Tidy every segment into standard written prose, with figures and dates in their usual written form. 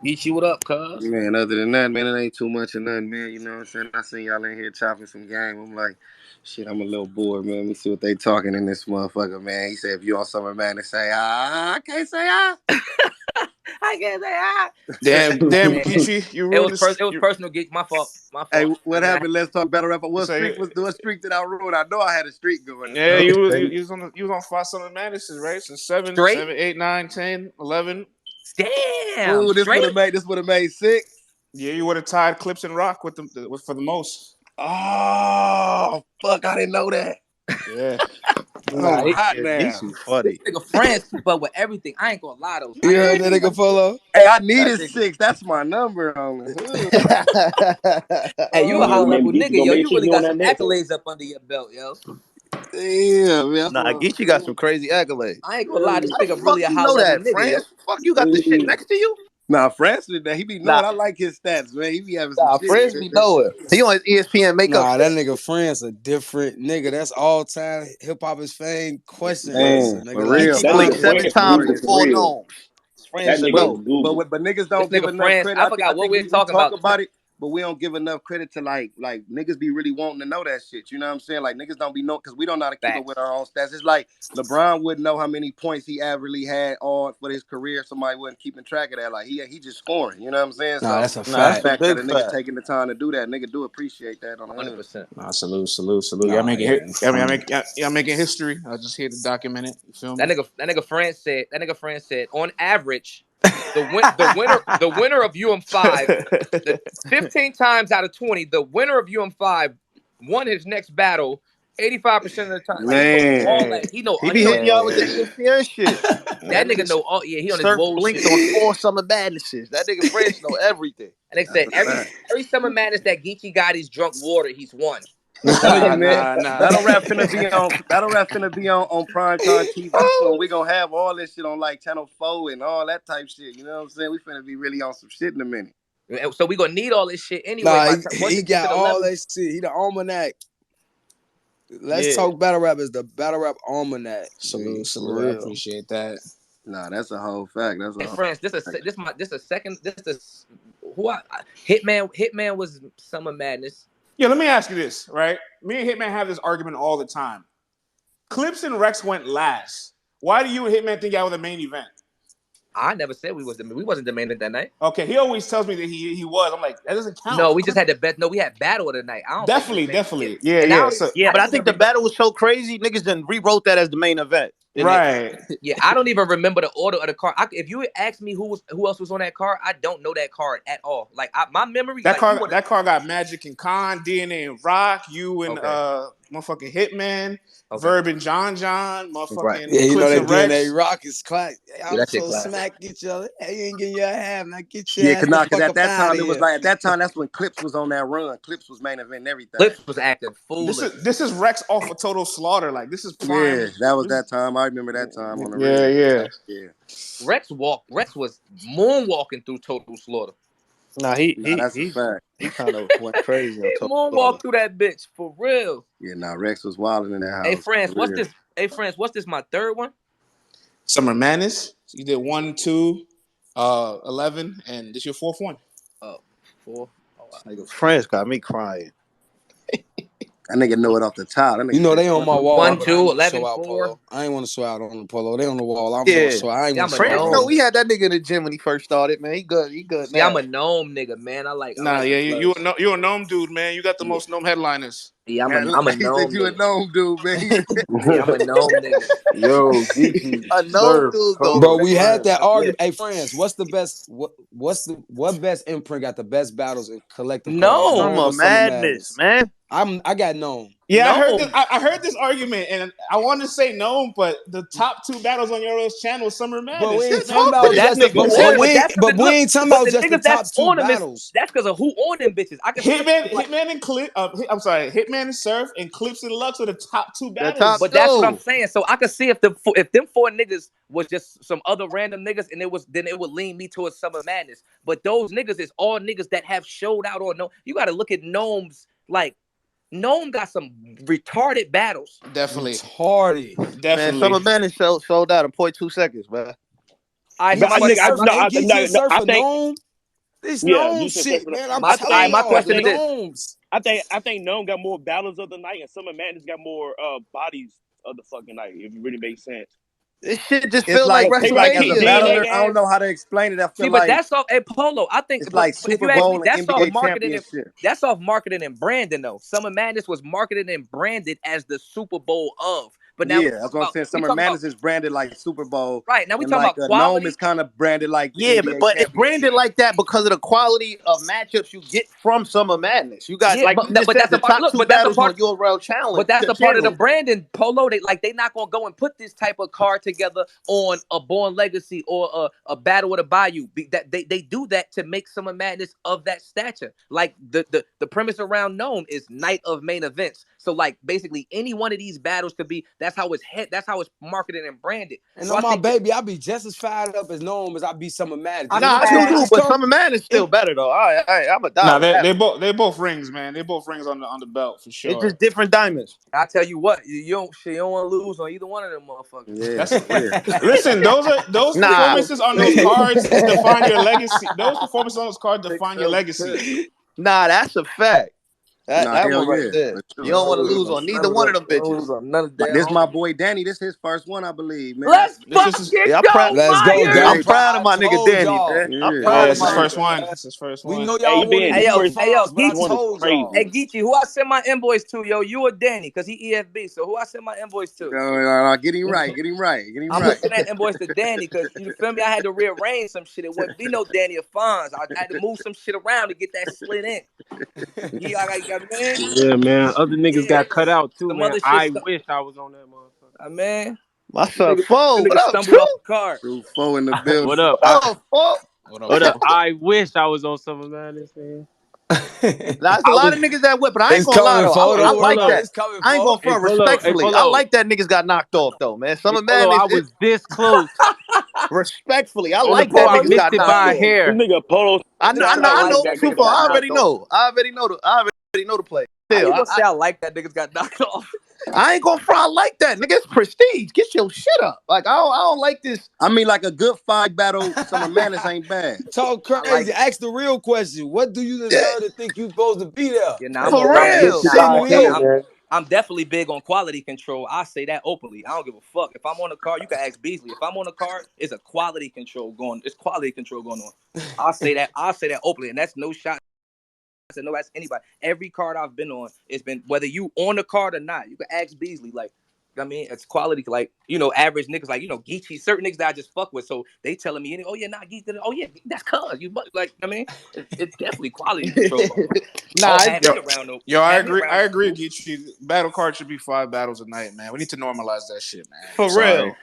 Geechi, what up, cuz? Man, other than that, man, it ain't too much of nothing, man. You know what I'm saying? I seen y'all in here chopping some game. I'm like, shit, I'm a little bored, man. Let me see what they talking in this motherfucker, man. He said, if you on Summer Madness, say, I can't say, I can't say ah. Damn, Man, Geechi, you it ruined was this. it was You personal, Geech. My fault. My Hey, fault. what happened? Let's talk battle rap. say, What streak did I ruin? I know I had a streak going or yeah, something. you was on 5 Summer Madnesses, right? So seven, Straight? 8, 9, 10, 11. Damn, Ooh, straight? this would have made six. Yeah, you would have tied Clips and Rock for the most. Oh, fuck, I didn't know that. Yeah. I'm Nah, hot Yeah, now. Geechi this funny. nigga France keep up with everything. I ain't gonna lie though. You heard that nigga Polo? Hey, I That needed nigga. six. That's my number on the hood. Hey, you a Oh, high Remember, level Geechi nigga, gonna yo. make You sure really he on got that some next one. accolades up under your belt, yo. damn, man. That's Nah, what I'm Geechi got saying. some crazy accolades. I ain't gonna lie. This How the nigga fuck really a you high know level that, nigga, yo. France? Fuck, you got the shit Mm, next to you? Nah, Francis, he be Nah, knowing. I like his stats, man. He be having some nah, shit. France be knowing. He on his ESPN makeup Nah, that shit. nigga France a different nigga. That's all time hip hop is fame question answer. Man, Nigga, for like real. Geechi that blinked nigga stop it. 7 France times Google for before real. gnomes. France That should nigga know. is Google. But niggas This don't give nigga enough France. credit. I I forgot what think we were we talking talk about. about it, but we don't give enough credit to like niggas be really wanting to know that shit. You know what I'm saying? Like niggas don't be know because we don't know how to keep up with Facts. our own stats. It's like LeBron wouldn't know how many points he averagely had all for his career. Somebody wasn't keeping track of that. Like he just scoring. You know what I'm saying? Nah, So that's a Nah, the that's fact. a fact that big a nigga fact. taking the time to do that, nigga do appreciate that on the hood. 100%. Nah, salute. Y'all Nah, making yeah, hit. it's I mean, fine. y'all making history. I just here to document it. You feel me? That nigga France said on average, the winner of UM5, the 15 times out of 20, the winner of UM5 won his next battle 85% of the time. Like he know all Man, that. He know He be he on hitting his y'all with the bullshit. Man, ESPN shit. That That nigga nigga know all. Yeah, he on his Surf woe blinked shit. on 4 Summer Madnesses. That nigga France know everything. And they that's said a every fact. every summer madness that Geechi got his drunk water, he's won. Hey man, nah. Battle rap finna be on primetime TV soon. We gonna have all this shit on like Channel 4 and all that type shit. You know what I'm saying? We finna be really on some shit in a minute. So we gonna need all this shit anyway. Nah, By the time, once he it get to got the all level, that shit. He the almanac. Let's Yeah. talk battle rap is the battle rap almanac. Salute, Nigga, for salute. I real. appreciate that. Nah, that's a whole fact. That's a hey whole friends, fact. this a second this who Hitman was summer madness. Yeah, let me ask you this, right? Me and Hitman have this argument all the time. Clips and Rex went last. Why do you and Hitman think y'all were the main event? I never said we wasn't the main event that night. Okay, he always tells me that he was. I'm like, that doesn't count. No, we just had the bet. No, we had battle of the night. I don't think we was main. Yeah, Definitely. Yeah, and yeah. So Yeah, I but I don't think even the remember. battle was so crazy, niggas then rewrote that as the main event. right. Yeah, I don't even remember the order of the card. If you ask me who else was on that card, I don't know that card at all. Like my memory, That like you car want that car got Magic and Khan, DNA and Rock, you and okay, motherfucking Hitman, okay, Verb and John, right. Yeah, motherfucking you know Clips that and DNA Rex. rock is class. Yeah, I'm that shit so classic. smack each other. Hey, you ain't getting your half. Now get your Yeah, ass the cause fuck at up that out time of it was here. like at that time that's when Clips was on that run. Clips was main event and everything. Clips was acting This foolish. is this is Rex off of Total Slaughter. Like this is Yeah, prime. that was This that time. I remember that time on the yeah, real. yeah. Yeah. Rex was moonwalking through total slaughter. Nah, he Nah, he that's a he fact. he kind of went crazy on He Total Slaughter. moonwalked through that bitch for real. Yeah, nah, Rex was wilding in that Hey house. For France, what's real. this? Hey France, what's this? My third one? Summer Madness. You did 1, 2, 11, and this your fourth one. Oh, four. Oh, wow. Nigga, France got me crying. That nigga know it off the top. That You nigga know said they on my one. wall, One, but I ain't two, want to 11, show out 4. Polo. I ain't want to show out on the Polo. They on the wall. I'm so Yeah, so I ain't See, want I'm to a show out France on know gnome. them. we had that nigga in the gym when he first started. Man, he good See, I'm now. a gnome nigga, man. I Nah, like yeah, the you bloods. you a gnome dude, man. You got the Yeah, most gnome headliners. yeah, I'm a He said gnome you a nigga. gnome dude, man. Yeah, I'm a gnome nigga. Yo, Geechi, A gnome Surf, dude though. Bro, Polo, we had France. that Yeah. argument. Hey, friends, what best imprint got the best battles and collective cards? Gnome. Gnome Summer or Summer Madness, Madness? man. I got Gnome. Yeah, I heard this. Gnome. I heard this argument, and I wanted to say no, but the top two battles on your channel, Summer But we Madness. ain't Hitman, talking But about that's just because nigga, who what? on. But that's because we look. ain't talking But about the just the niggas that's top two on them is battles. that's because of who on them bitches. I can see if like. Hitman and Clip. I'm sorry, Hitman and Surf and Clips and Lux are the top two The top battles. But that's what I'm two. saying. So I could see if them four niggas was just some other random niggas, and then it would lean me towards Summer Madness. But those niggas is all niggas that have showed out or no. You got to look at Gnome's like Gnome got some retarded battles. Definitely, Retarded. Man, Summer definitely. Madness sold out in .2 seconds, man. All right, so But my I Geechee think and Surf, no, ain't Geechee and no, Surf I a think Gnome? This Yeah, gnome Geechi shit, Festival. man. I'm I telling think my y'all, the question is this. gnomes. I think Gnome got more battles of the night, and Summer Madness got more bodies of the fucking night. If it really makes sense. This shit just It's feel like like as a KD WrestleMania. Leg battler, I don't ass. know how to explain it. I See, feel but like that's off a Polo. I think, it's but like if you Super ask me, Bowl and that's off NBA marketing and championship. that's off marketing and branding though. Summer Madness was marketed and branded as the Super Bowl of. But now Yeah, that's what I'm saying. we Summer talking about Madness is branded like Super Bowl, right now we and talking like about a Gnome is quality. kind of branded like the Yeah, NBA but it's championship. branded like that because of the quality of matchups you get from Summer Madness. You got, Yeah, like you just but said, that's a the part. top Look, two but that's a battles part. on URL Challenge. But that's The a part of the channel. branding, Polo. They not gonna go and put this type of card together on a Born Legacy or a Battle of the Bayou. That they do that to make Summer Madness of that stature. Like the premise around Gnome is night of main events. So like basically any one of these battles could be. That's how it's marketed and branded. And So on I my think baby, I be just as fired up as Gnome as I be Summer Madness. I Any Nah, I had do two too, niggas but come, Summer Madness still better though. I'm a die Nah, with that. they both rings, man. They both rings on the belt for It's sure. just different diamonds. I tell you what, you don't want to lose on either one of them motherfuckers. Yeah, That's for real. listen. Those Nah, performances on those cards define your legacy. Those performances on those cards define your legacy. nah, that's a fact. Nah, That hell one right yeah, there. for You sure. don't want to lose on neither one of them None bitches. of them Like damn this, my homies. boy Danny. This his first one, I believe, man. Let's This is fucking Yeah, go, let's go, Myers. Danny. I'm proud of I my nigga told Danny, y'all. man. I'm Yeah, proud yeah, of it's his my Man. first nigga. one. It's his first We one. know Hey, y'all you wanted been to Hey be yo, the Fonz, but I this one is told crazy. Hey y'all. Geechi, who I send my invoice to, yo? You or Danny? Cause he EFB. So who I send my invoice to? Get him right. Get him right. Get him I'm gonna right. send that invoice to Danny because you feel me. I had to rearrange some shit. It wouldn't be no Danny or Fonz. I had to move some shit around to get that slid in. Yeah, I got man. Yeah, man. Other niggas Yeah, got cut out too, some man. other shit. I wish I was on that motherfucker. Man, My the son nigga, the Fo, what nigga up, stumbled True? off the card. Trufoe in the building. What up? What up, Fo? What up, What up? Fo? I wish I was on Summer Madness, man. There's a I lot was. of niggas that whip, but I ain't It's gonna lie coming, though. fo. Hey, I Don't worry like about Polo. it. that. It's coming, I ain't fo. going Hey, front Polo. Hey, respectfully. I Polo. like that niggas got knocked off though, man. Hey, Summer Polo. I Madness, was this close respectfully, I on the like floor. that I Polo, niggas you missed got it knocked by a off. This hair. nigga Polo how you gonna say I I like know that True niggas for. got I knocked already off? know. I already know the play. How Still, you gonna say I like that niggas got knocked off? I ain't gonna front like that, nigga. It's prestige. Get your shit up. Like I don't like this. I mean, like a good fight battle. Summer Madness ain't bad. Talk I like crazy. Ask the real question. What do you Yeah, deserve to think you supposed to be there? yeah. Now for Get real. the I'm 10 5K, mil. I'm man. I'm definitely big on quality control. I say that openly. I don't give a fuck. If I'm on the card, you can ask Beasley. If I'm on the card, it's a quality control going. It's quality control going on. I'll say that openly, and that's no shot. I said no, that's anybody. Every card I've been on, it's been whether you on the card or not. You can ask Beasley. Like, I mean, it's quality. Like, average niggas like Geechi, certain niggas that I just fuck with. So they telling me, oh yeah, nah, Geechi. Oh yeah, that's cuz you. Like, I mean, it's definitely quality control going on. Nah, Had Yo, me around though. yo, Had me I around agree, though. Geechi. Battle card should be 5 battles a night, man. We need to normalize that shit, man. I'm for sorry. real.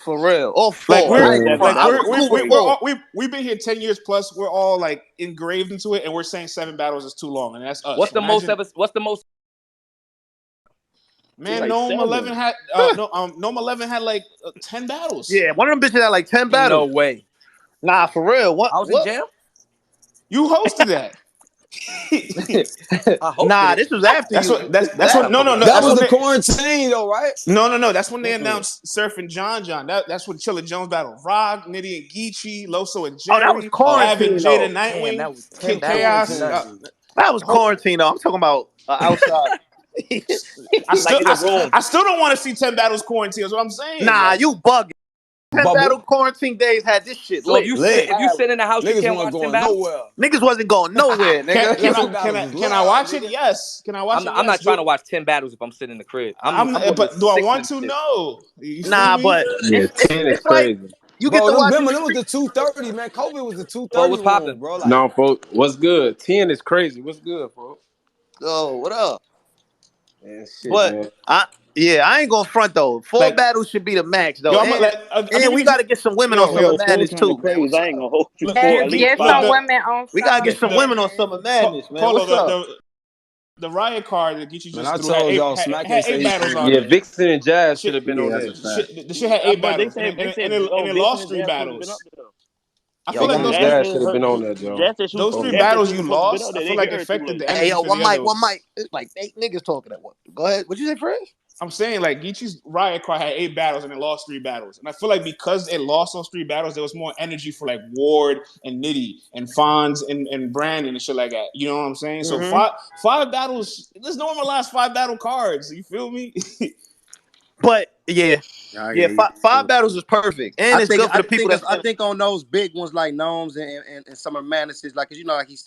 For real. Or Like four. we're I ain't gonna Man, front. Seven like I battles was is cool with crazy. four. we've been here 10 years plus. We're all like engraved into it, and we're saying 7 battles is too long, and that's us. What's the most Imagine, ever? What's the most? It's man. like Gnome 11 7. had Gnome 11 had like 10 battles. Yeah, one of them bitches had like 10 No battles. way. Nah, for real. What? I was in What? jail. You hosted that. I hosted Nah, it. this was after That's you. what This was that's what after. no no no That that's was when the they quarantine, though, right? no that's when they Mm-mm. announced Surf and John. That's when Chilla Jones battled Rod, Nitty and Geechi, Loso and Oh, that was Jerry, Oh, Av and quarantine Jada though. damn, Nightwing, that was 10 King battles was Chaos. Quarantine. nuts. That was Ho- quarantine though. I'm talking about outside. Like in a room. I still don't want to see 10 battles quarantine. Is what I'm saying. Nah, Like you bugging. 10 battle Bubble. quarantine days had this shit So if lit. you sit, Lit. if you sit in the house, you Niggas can't weren't watch 10 going battles. nowhere. Niggas wasn't going nowhere, nigga. Battles was can I love, watch it? nigga. Yes. Can I watch it? I'm not Yes. trying to watch 10 battles if I'm sitting in the crib. I'm more of a But do I 6 want and to? shit. No. You feel Nah, me? but yeah, 10 is it's like crazy. you get Bro, to them watch remember it them was stream. the 230, man. COVID was the Bro, 230 what's room, popping? bro. Like, No, folks. What's good? 10 is crazy. What's good, folks? Oh, what up? Man, shit, But man. I ain't gonna front though. 4 Like, battles should be the max though. yo, I'm And like, I'll and give we you an gotta get some women on yo, Summer Yo, 4 Madness kind of too, man. crazy. What's I ain't up? gonna hold you. look, 4 Get at least get look, some 5. women on We gotta get Summer some the women on Summer Madness. Madness, man. Polo What's up? the riot card that Geechi man, just I threw had told eight y'all Smack ain't had say 8 he battles straight on Yeah, it. either. Vixen and Jazz should Shit, have been Yeah, on that's a there. fact. the shit had 8 But they battles, said and it Vincent lost and 3 Jazz supposed to been up battles. there. I Yeah, feel like Cause those Jazz three Jazz said should have her been on there, Joe. Jazz said she was those Both three of them. Jazz said battles she you was supposed to been lost. up I there. feel They like get her too affected late. the Hey, energy yo, for the one mic, one others. mic. It's like 8 niggas talking at once. Go ahead. What you say, Fred? I'm saying like Geechi's riot card had 8 battles and it lost 3 battles, and I feel like because it lost those 3 battles, there was more energy for like Ward and Nitty and Fonz and Brandon and shit like that. You know what I'm saying? So five battles. Let's normalize 5 battle cards. You feel me? But yeah, five battles is perfect, and it's good for the people that's. I think on those big ones like Gnomes and Summer Madnesses, like, cause you know, like he's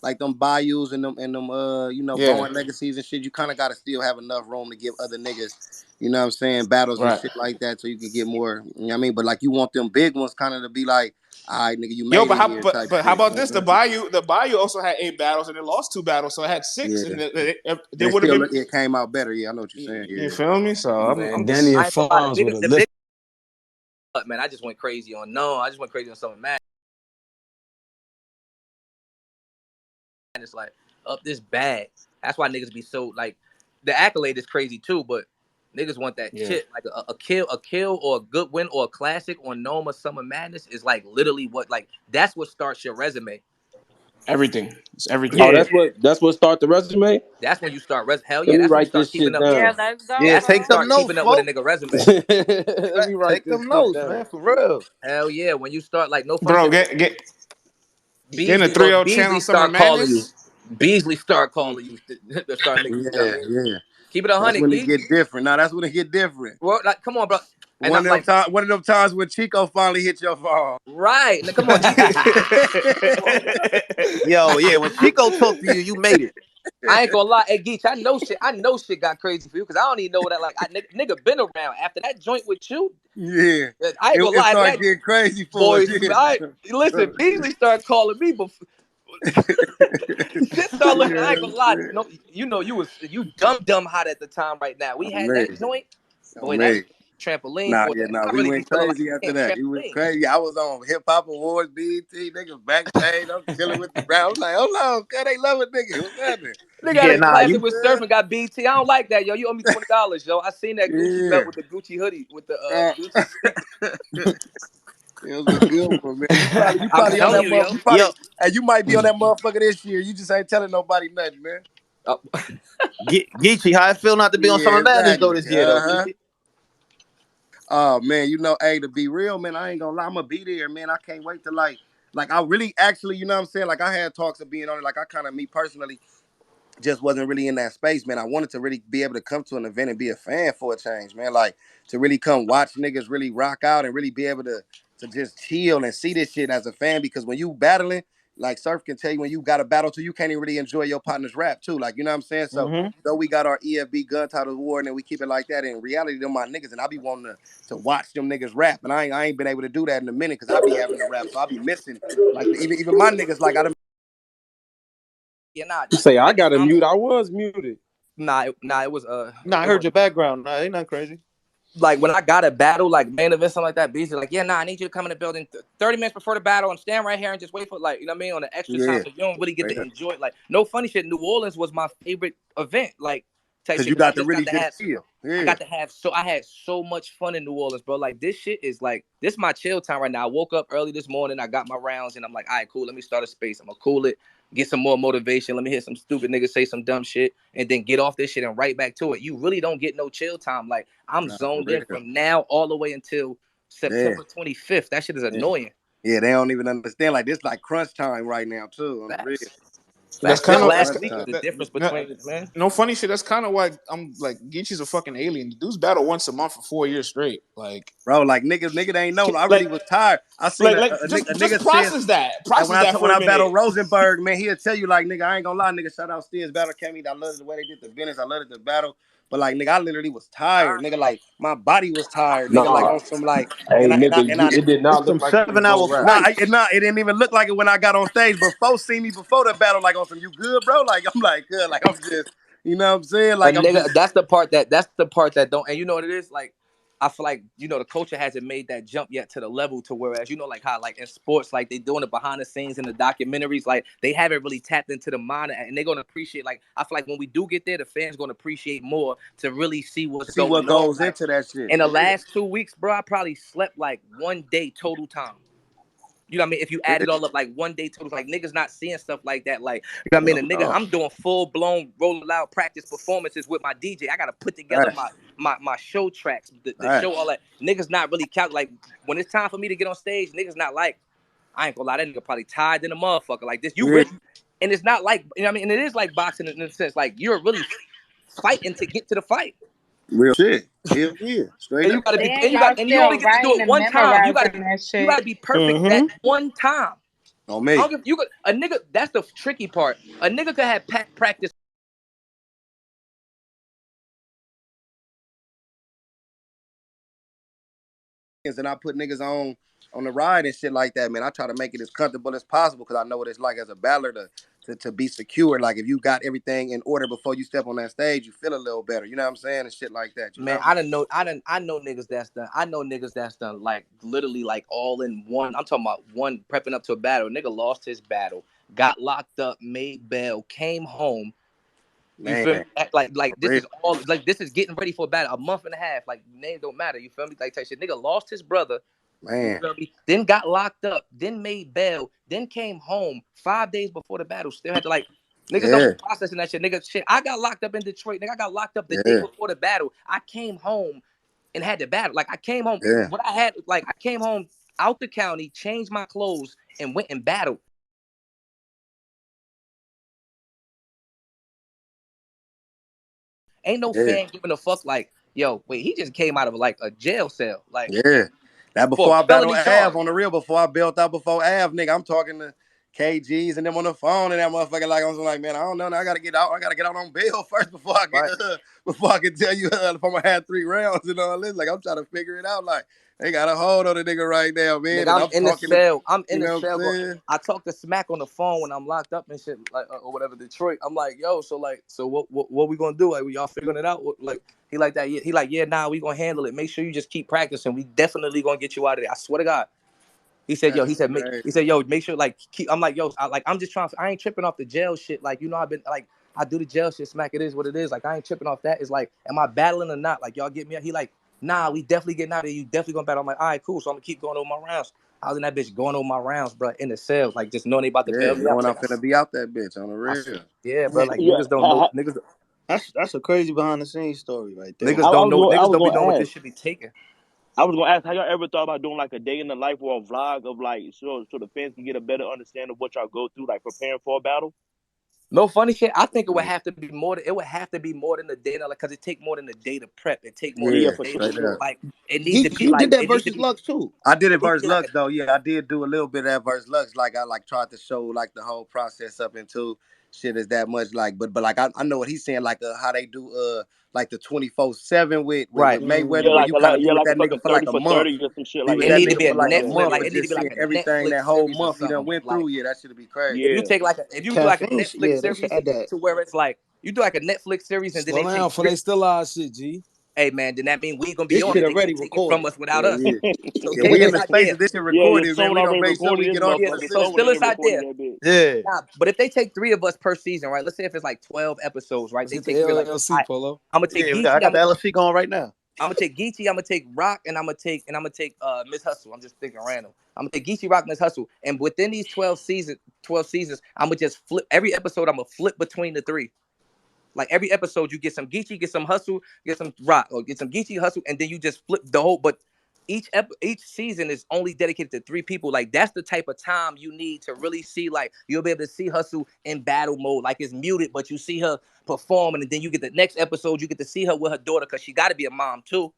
like them Bayous and them Bowen Legacies and shit. You kind of got to still have enough room to give other niggas, you know what I'm saying, battles and shit like that, so you can get more. You know what I mean? But like you want them big ones kind of to be like, all right, nigga, you made it here type but shit. how about this? The Bayou also had 8 battles and it lost 2 battles, so it had 6, and they would have been. It came out better. Yeah, I know what you're saying. Yeah. You feel me? So I'm Danny and Fonz with a lift. Man, I just went crazy on Summer Madness. And it's like up this bag. That's why niggas be so like the accolade is crazy too, but niggas want that shit like a kill or a good win or a classic on Noma Summer Madness is like literally what like that's what starts your resume. Everything. It's everything. Oh, that's what start the resume. That's when you start hell yeah. That's when you Write start this keeping shit up. down. Yeah, let's go. Yeah, That's when you take start them notes, keeping up folks. with a nigga resume. Let me write Take this them notes, down. man, for real. Hell yeah, when you start like no Bro, shit. get Beasley, a 3-0 channel Summer start calling you. Madness. Beasley start calling you to start niggas. Yeah. Keep it 100. That's when it get different. Now that's when it get different. Well, like, come on, bro. And one of them times when Chico finally hit your phone. Right. Now, come on, Yo, yeah, when Chico talked to you, you made it. I ain't gonna lie. Hey, Geech, I know shit got crazy for you because I don't even know what that like. Nigga been around after that joint with you. Yeah. I ain't gonna lie. It started getting crazy for us. Listen, Beasley started calling me before. Shit started looking. I ain't gonna lie. No, you dumb hot at the time right now. We had that joint. Boy, that trampoline. We went crazy after that. He went crazy. I was on Hip Hop Awards, BET, niggas backstage. I'm chilling with the crowd. I'm like, hold on, cuz they love it, nigga. What's happening? Nigga had a classic with surfing, got BT. I don't like that, yo. You owe me $20, yo. I seen that Gucci belt with the Gucci hoodie with the Gucci. It was a good one, man. You probably on that motherfucker. Hey, you might be on that motherfucker this year. You just ain't telling nobody nothing, man. Geechi, how it feel not to be on Summer Madness though this year, though, Geechi? Oh man, hey, to be real, man, I ain't gonna lie, I'm gonna be there, man. I can't wait to like I really actually, you know what I'm saying? Like I had talks of being on it. Like I kind of, me personally, just wasn't really in that space, man. I wanted to really be able to come to an event and be a fan for a change, man. Like to really come watch niggas really rock out and really be able to just chill and see this shit as a fan. Because when you battling, like Surf can tell you, when you got a battle too, you can't even really enjoy your partner's rap too. Like, you know what I'm saying? So though we got our EFB gun title award and we keep it like that, in reality, them my niggas, and I be wanting to watch them niggas rap. And I ain't been able to do that in a minute because I be having to rap. So I be missing like even my niggas, like I done. You say I got a mute. I was muted. Nah, it was I heard your background. Nah, ain't nothing crazy. Like when I got a battle, like main event, something like that, Beasley like, I need you to come in the building 30 minutes before the battle and stand right here and just wait for, like, you know what I mean, on the extra time, so you don't really get to enjoy it. Like, no funny shit. New Orleans was my favorite event, like, because you got to really just chill. I had so much fun in New Orleans, bro. Like, this shit is like, this is my chill time right now. I woke up early this morning, I got my rounds, and I'm like, all right, cool, let me start a space. I'm gonna cool it, get some more motivation. Let me hear some stupid niggas say some dumb shit, and then get off this shit and right back to it. You really don't get no chill time. Like, I'm zoned in from now all the way until September 25th. That shit is annoying. Yeah, they don't even understand. Like, this like crunch time right now too. That's kind of the difference between it, man. No funny shit. That's kind of why I'm like, Geechi's a fucking alien. The dudes battle once a month for 4 years straight. Like, bro, like nigga ain't know. I really was tired. I seen a nigga process that. When I battle Rosenberg, man, he'll tell you like, nigga, I ain't gonna lie, nigga. Shout out Steers battle came. I love the way they did the business. I loved the battle. But like, nigga, I literally was tired, nigga. Like, my body was tired, nigga. Like on some like, hey, it did not look like 7 hour it didn't even look like it when I got on stage. But folks see me before the battle, like on some, you good, bro? Like I'm like good, like I'm just, you know what I'm saying? Like, that's the part that don't, and you know what it is, like. I feel like, the culture hasn't made that jump yet to the level to whereas, like how, like in sports, like they doing it behind the scenes in the documentaries, like they haven't really tapped into the mind, and they're going to appreciate, like, I feel like when we do get there, the fans going to appreciate more to really see what goes into that shit. In the last 2 weeks, bro, I probably slept like 1 day total time. You know what I mean? If you add it all up, like 1 day totals, like niggas not seeing stuff like that. Like, you know what I mean? A nigga, I'm doing full blown Rolling Loud practice performances with my DJ. I gotta put together my show tracks, the show, all that. Niggas not really like when it's time for me to get on stage, niggas not like, I ain't gonna lie, that nigga probably tired than a motherfucker. Like this, you really, and it's not like, you know what I mean? And it is like boxing in a sense, like you're really fighting to get to the fight. Real shit. Hell yeah. Straight And you up. gotta be, and you only get to do it one time. You gotta be perfect that one time. On me. A nigga, that's the tricky part. A nigga could have practice. And I put niggas on the ride and shit like that, man. I try to make it as comfortable as possible because I know what it's like as a battler to be secure. Like if you got everything in order before you step on that stage, you feel a little better. You know what I'm saying? And shit like that. Man, I know niggas that's done. I know niggas that's done like literally like all in one. I'm talking about one prepping up to a battle. Nigga lost his battle, got locked up, made bail, came home. You feel me? Like this is all like this is getting ready for a battle. A month and a half. Like name don't matter. You feel me? Like type shit. Nigga lost his brother. Man. You feel me? Then got locked up. Then made bail. Then came home 5 days before the battle. Still had to like niggas don't processing that shit. Nigga, shit. I got locked up in Detroit. Nigga, I got locked up the day before the battle. I came home and had the battle. Like I came home. What I had, like I came home out the county, changed my clothes, and went and battled. Ain't no fan giving a fuck like, yo, wait, he just came out of like a jail cell. Like, that before I battled Av on the real, before I built out before Av, nigga, I'm talking to KGs and them on the phone and that motherfucker like I was like, man, I don't know, I gotta get out on bail first before I get before I can tell you if I'm gonna have 3 rounds and all this. Like I'm trying to figure it out. Like they got a hold on the nigga right now, man. Nigga, I'm in the cell. I'm in the cell. I talk to Smack on the phone when I'm locked up and shit, like or whatever. Detroit. I'm like, yo, so what we gonna do? Like, y'all figuring it out? Like, he like that. He like, yeah, nah, we gonna handle it. Make sure you just keep practicing. We definitely gonna get you out of there. I swear to God. He said, yo, make sure, like, keep. I'm like, yo, I'm just trying. I ain't tripping off the jail shit. Like, you know, I've been like, I do the jail shit. Smack, it is what it is. Like, I ain't tripping off that. It's like, am I battling or not? Like, y'all get me? He like, nah, we definitely getting out of there. You definitely gonna battle. I'm like, all right, cool. So I'm gonna keep going over my rounds. I was in that bitch going over my rounds, bro, in the cells, like just knowing they about to bail me out. I'm finna be out that bitch on the real. Yeah, bro. Like niggas don't know. Niggas. That's a crazy behind the scenes story right there. Niggas don't know. Niggas don't be knowing what this should be taken. I was gonna ask, have y'all ever thought about doing like a day in the life or a vlog of like so the fans can get a better understanding of what y'all go through, like preparing for a battle? No funny shit. I think it would have to be more. It would have to be more than the data, like, because it take more than the day to prep. It take more than the day to sure. like. It needs to be like. You did that versus Lux too. I did it versus Lux though. Yeah, I did do a little bit of that versus Lux. Like I tried to show like the whole process up into shit is that much like, but like I know what he's saying, like how they do like the 24/7 with Mayweather, yeah, where you kind of be with that nigga for like a month. Or some shit like it need to be a Netflix, like it need to be like a everything Netflix that whole series month you done went through. Yeah, that should be crazy. If you take like if you do like a Netflix series to where it's like you do like a Netflix series and then they take for they still out shit, G. Hey man, then that mean we gonna be on it. They already take recorded it from us without us. So we in the spaces. This shit recorded, man. We gonna make sure we get off. So still it's out there. Yeah. Nah, but if they take 3 of us per season, right? Let's say if it's like 12 episodes, right? They take the 3 like LLC, Polo. I'm gonna take Geechi. I got the LLC going right now. I'm gonna take Geechi, I'm gonna take Rock, and I'm gonna take Miss Hustle. I'm just thinking random. I'm gonna take Geechi, Rock, Miss Hustle, and within these 12 seasons, I'm gonna just flip every episode. I'm gonna flip between the 3. Like every episode, you get some Geechi, get some Hustle, get some Rock, or get some Geechi, Hustle, and then you just flip the whole. But each season is only dedicated to 3 people. Like that's the type of time you need to really see. Like you'll be able to see Hustle in battle mode. Like it's muted, but you see her performing, and then you get the next episode. You get to see her with her daughter because she got to be a mom too.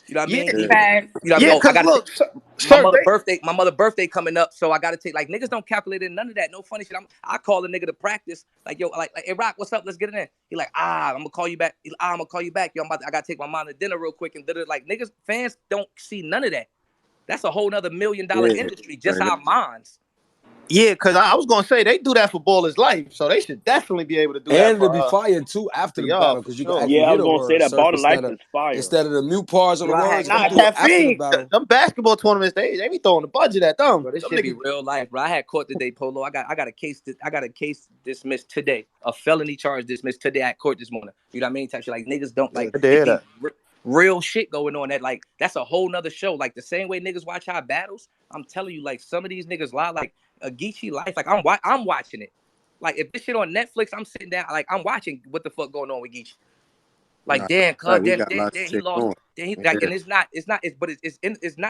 You know what I mean? You know what I mean? I gotta my mother birthday coming up, so I gotta take like niggas don't calculate in none of that. No funny shit. I call a nigga to practice. Like, yo, like hey Rock, what's up? Let's get it in. He like, I'm gonna call you back. I'm gonna call you back. Yo, I gotta take my mom to dinner real quick and like niggas, fans don't see none of that. That's a whole nother $1 million industry, just our minds. Yeah, because I was gonna say they do that for Baller's Life, so they should definitely be able to do that. And it'll be fire too after the battle because you can actually I hit was gonna say that Baller's Life is fire instead of the mute parts on the words. Nah, caffeine. Them basketball tournaments, they be throwing the budget at them. Bro, this should be real life, bro. I had court today, Polo. I got a case dismissed today, a felony charge dismissed today at court this morning. You know what I mean? Type shit. Like niggas don't like real shit going on. That like that's a whole nother show. Like the same way niggas watch our battles. I'm telling you, like some of these niggas lie, like a Geechi life. Like I'm watching it. Like if this shit on Netflix, I'm sitting down, like I'm watching what the fuck going on with Geechi. Like Nah, damn, right, cuz we damn, got lots of he shit lost. going. Then he, Yeah. like, and it's not.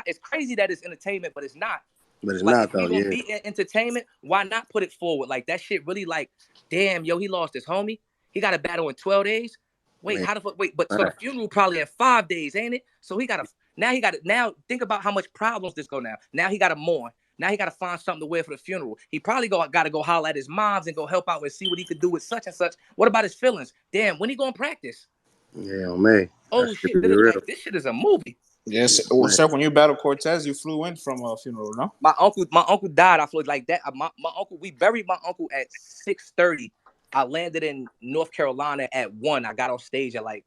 It's crazy that it's entertainment, but it's not. But it's Like not if we though, gonna yeah. be entertainment, why not put it forward? Like that shit really like, damn, yo, he lost his homie. He got a battle in 12 days. Wait, Man, how the fuck? Wait, but so the funeral probably in 5 days, ain't it? So he got to now think about how much problems this go now. Now he got to mourn. Now he got to find something to wear for the funeral. He probably got to go holler at his moms and go help out and see what he could do with such and such. What about his feelings? Damn, when he gonna practice? yeah, man. Oh That shit shit, be real. like this shit is a movie. Yes. Well, Seth, when you battled Cortez, you flew in from a funeral, no? My uncle died. I feel like that. My uncle, we buried my uncle at 6:30. I landed in North Carolina at 1. I got on stage at like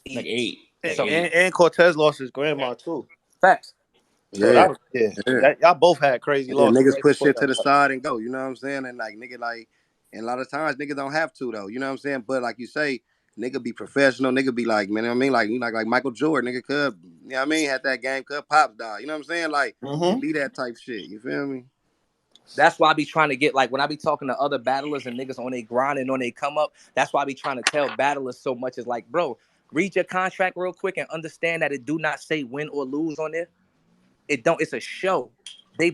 8. And Cortez lost his grandma too. Facts. So Yeah. that was y'all both had crazy Yeah, losses. niggas push shit to the side and go, you know what I'm saying? And like nigga and a lot of times niggas don't have to though, you know what I'm saying? But like you say, nigga be professional, nigga be like, man, you know what I mean? Like Michael Jordan, nigga could, you know what I mean, had that game, could Pops die. You know what I'm saying? Like it be that type shit. You feel me? That's why I be trying to get, like, when I be talking to other battlers and niggas on they grind and on they come up, that's why I be trying to tell battlers so much. Is like, bro, read your contract real quick and understand that it do not say win or lose on there. It don't. It's a show. They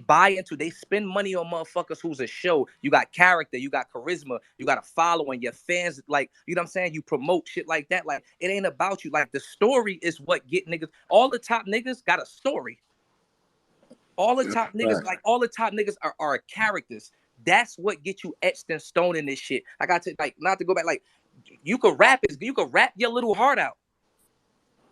spend money on motherfuckers who's a show. You got character, you got charisma, you got a following, your fans, like, you know what I'm saying? You promote shit like that. Like, it ain't about you. Like, the story is what get niggas. All the top niggas got a story. All the top niggas, like all the top niggas are characters. That's what gets you etched in stone in this shit. I got to, like, not to go back, like, you could rap your little heart out.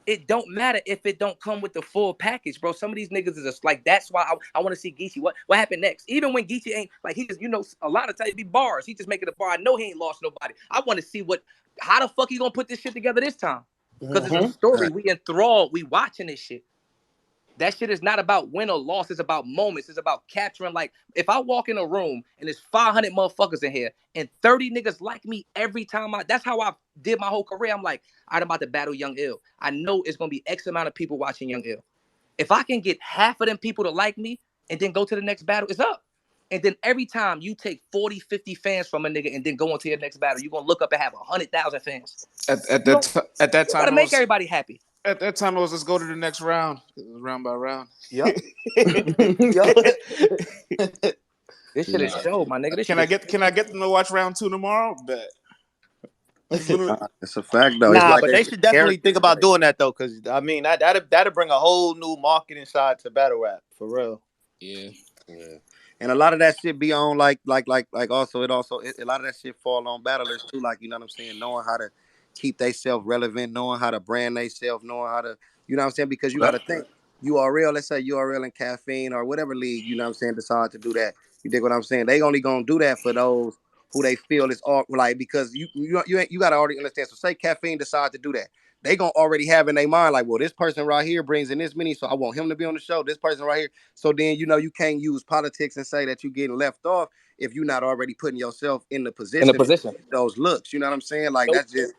It don't matter if it don't come with the full package, bro. Some of these niggas is just like, that's why I want to see Geechi. What happened next? Even when Geechi ain't, like, he just, you know, a lot of times it be bars. He just making a bar. I know he ain't lost nobody. I want to see how the fuck he gonna put this shit together this time? Because it's a story. We enthralled. We watching this shit. That shit is not about win or loss. It's about moments. It's about capturing. Like, if I walk in a room and there's 500 motherfuckers in here and 30 niggas like me every time that's how I did my whole career. I'm like, I'm about to battle Young Ill. I know it's going to be X amount of people watching Young Ill. If I can get half of them people to like me and then go to the next battle, it's up. And then every time you take 40, 50 fans from a nigga and then go into your next battle, you're going to look up and have 100,000 fans. At that time, you got to make everybody happy. At that time, it was let's go to the next round. It was round by round. Yep. This shit is show, my nigga. Can I get them to watch round 2 tomorrow? Bet. It's a fact though. Nah, it's like but they should definitely think about doing that though, because I mean that'll bring a whole new marketing side to battle rap for real. Yeah. And a lot of that shit be on like a lot of that shit fall on battlers too. Like, you know what I'm saying, knowing how to keep themselves relevant, knowing how to brand themselves, knowing how to, you know what I'm saying, because you got to think URL. Let's say URL and Caffeine or whatever league, you know what I'm saying, decide to do that. You dig what I'm saying? They only gonna do that for those who they feel is all like, because you got to already understand. So say Caffeine decide to do that. They gonna already have in their mind like, well, this person right here brings in this many, so I want him to be on the show. This person right here. So then, you know, you can't use politics and say that you're getting left off if you're not already putting yourself in the position. Those looks. You know what I'm saying? Like, that's just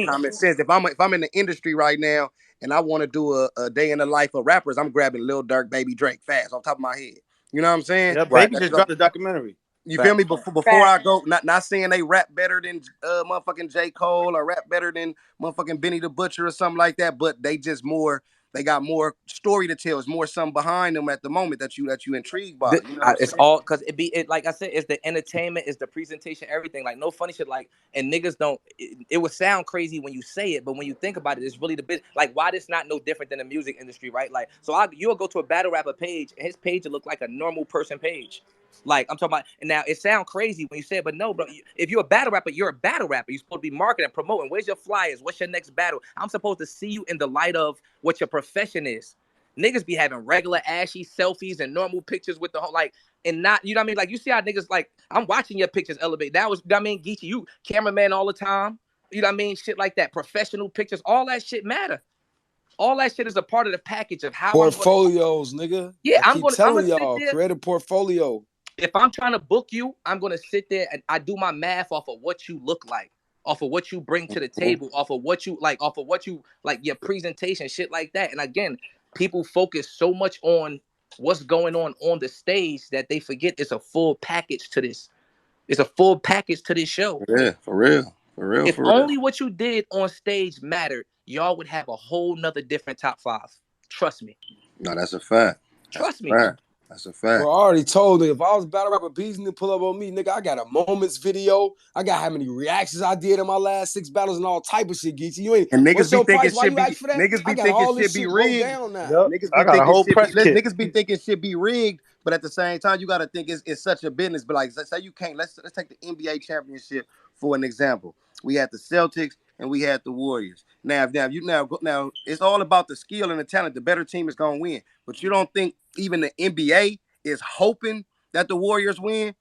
common sense. If I'm in the industry right now and I want to do a day in the life of rappers, I'm grabbing Lil Durk, Baby Drake fast off the top of my head. You know what I'm saying? Yeah, Baby just dropped a documentary. You feel me? Before I go, not saying they rap better than motherfucking J. Cole or rap better than motherfucking Benny the Butcher or something like that, but they got more story to tell. It's more something behind them at the moment that you intrigued by. You know it's all because it like I said, it's the entertainment, it's the presentation, everything. Like, no funny shit. Like, and niggas don't. It would sound crazy when you say it, but when you think about it, it's really the business. Like, why this not no different than the music industry, right? Like, so you'll go to a battle rapper page, and his page will look like a normal person page. Like, I'm talking about, and now it sounds crazy when you say it, but no, bro. If you're a battle rapper, you're a battle rapper. You're supposed to be marketing, promoting. Where's your flyers? What's your next battle? I'm supposed to see you in the light of what your profession is. Niggas be having regular ashy selfies and normal pictures with the whole, like, and not, you know what I mean? Like, you see how niggas, like, I'm watching your pictures elevate. That was, you know what I mean, Geechi, you cameraman all the time. You know what I mean? Shit like that. Professional pictures, all that shit matter. All that shit is a part of the package of how portfolios, nigga. Yeah, I'm telling y'all, create a portfolio. If I'm trying to book you, I'm gonna sit there and I do my math off of what you look like, off of what you bring to the table, off of what you like, your presentation, shit like that. And again, people focus so much on what's going on the stage that they forget it's a full package to this. It's a full package to this show. Yeah, for real. For real, If for real. only what you did on stage mattered, y'all would have a whole nother different top 5. Trust me. No, that's a fact. Trust me. That's a fact. Bro, I already told him if I was battle rapper bees and pull up on me, nigga, I got a moments video. I got how many reactions I did in my last 6 battles and all type of shit, Geechi. You ain't. And niggas What's be your thinking price? Why shit you be ask for that? niggas I be got all thinking this shit be shit broke rigged. down now. Yep. Niggas I be got a thinking whole shit press be, kit. niggas be thinking shit be rigged, but at the same time, you gotta think it's such a business. But like, say you can't. Let's take the NBA championship for an example. We had the Celtics and we had the Warriors. Now it's all about the skill and the talent. The better team is gonna win. But you don't think even the NBA is hoping that the Warriors win?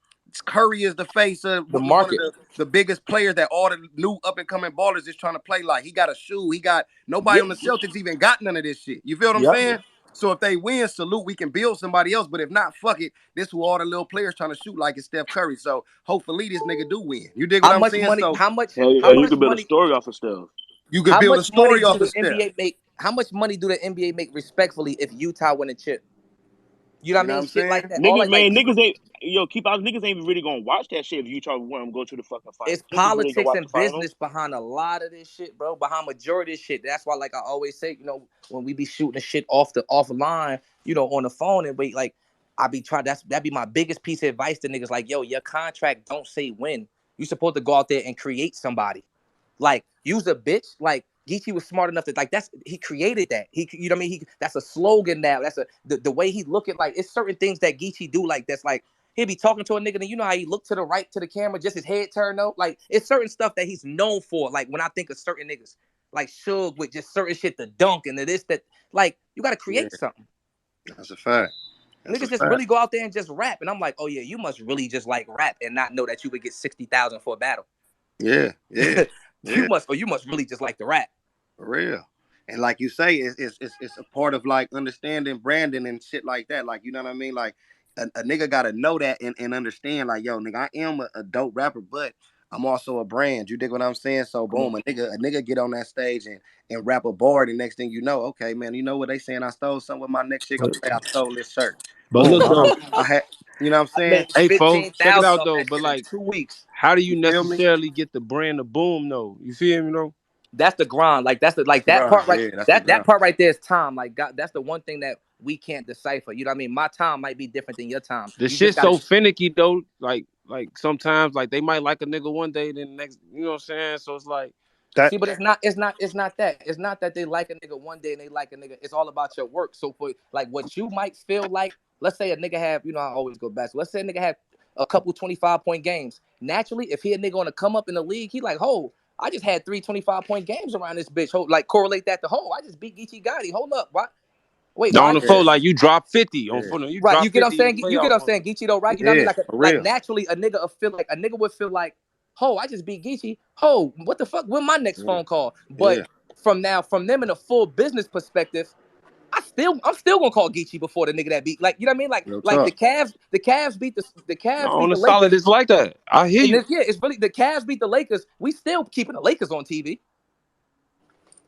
Curry is the face of The one of market. the biggest players that all the new up and coming ballers is trying to play like. He got a shoe. He got nobody on the Celtics even got none of this shit. You feel what I'm Yep. saying? So if they win, salute, we can build somebody else. But if not, fuck it. This who all the little players trying to shoot like it's Steph Curry. So hopefully this nigga do win. You dig what How I'm much saying? money? So How much? Hell How yeah, you much could build a money? story off of stuff. you could How build a much money story do off the of Steph. NBA make? How much money do the NBA make respectfully if Utah win a chip? You know what You know I what mean? I'm Shit like saying? that. All Niggas, like man, people. niggas ain't keep out. Niggas ain't really gonna watch that shit if Utah want them to go to the fucking finals. It's Niggas really gonna politics watch the and finals. business behind a lot of this shit, bro. Behind majority of this shit. That's why, like I always say, when we be shooting the shit off the line, on the phone, and be like, I be trying. That'd be my biggest piece of advice to niggas. Like, yo, your contract don't say when. You supposed to go out there and create somebody. Like, use a bitch. Like, Geechi was smart enough to, like, he created that. You know what I mean? That's a slogan now. That's the way he look at, like, it's certain things that Geechi do, like, that's like, he'll be talking to a nigga, and you know how he look to the right to the camera, just his head turned up. Like, it's certain stuff that he's known for. Like, when I think of certain niggas, like Suge with just certain shit, the dunk and the this, that, like, you got to Yeah, create something. that's a fact. That's a Niggas just fact. really go out there and just rap. And I'm like, oh, yeah, you must really just like rap and not know that you would get 60,000 for a battle. Yeah. You must really just like to rap. For real. And like you say, it's a part of like understanding branding and shit like that. Like, you know what I mean? Like a nigga gotta know that and understand, like, yo, nigga, I am a dope rapper, but I'm also a brand. You dig what I'm saying? So boom, a nigga get on that stage and rap a bar, the next thing you know, okay, man, you know what they saying? I stole something with my next shit. Gonna say I stole this shirt. But Boom. look though, I had, you know what I'm I saying? made hey folks, check it 15,000 out off though. that But shit in like, 2 weeks. how do you You feel me? necessarily get the brand to boom though? You feel me, though? That's the grind. Like that's the That's the that grind. part right. Yeah, that's the That grind. part right there is time. Like God, that's the one thing that we can't decipher. You know what I mean? My time might be different than your time. The You just shit's gotta so finicky though. Like sometimes like they might like a nigga one day, then the next, you know what I'm saying? So it's like That see, but it's not that. It's not that they like a nigga one day and they like a nigga. It's all about your work. So for like what you might feel like, let's say a nigga have, I always go back. So let's say a nigga have a couple 25-point games. Naturally, if he a nigga on to come up in the league, he like, I just had 3 25-point games around this bitch. Like correlate that to I just beat Geechi Gotti. Hold up, what? Wait, why? on the Yeah, phone, like you drop 50 on yeah, phone, you Right, drop you get what I'm 50 in the saying? You get playoff. what I'm saying, Geechi though, right? You know what I mean? yeah, for Like real. naturally a nigga would feel like, I just beat Geechi. What the fuck? When my next Yeah, phone call? But yeah, from them in a full business perspective, I'm still gonna call Geechi before the nigga that beat. Like, you know what I mean? real Like the talk. Cavs beat the No, Cavs beat on the the solid, Lakers. it's like that. I hear And you. it's really the Cavs beat the Lakers. We still keeping the Lakers on TV.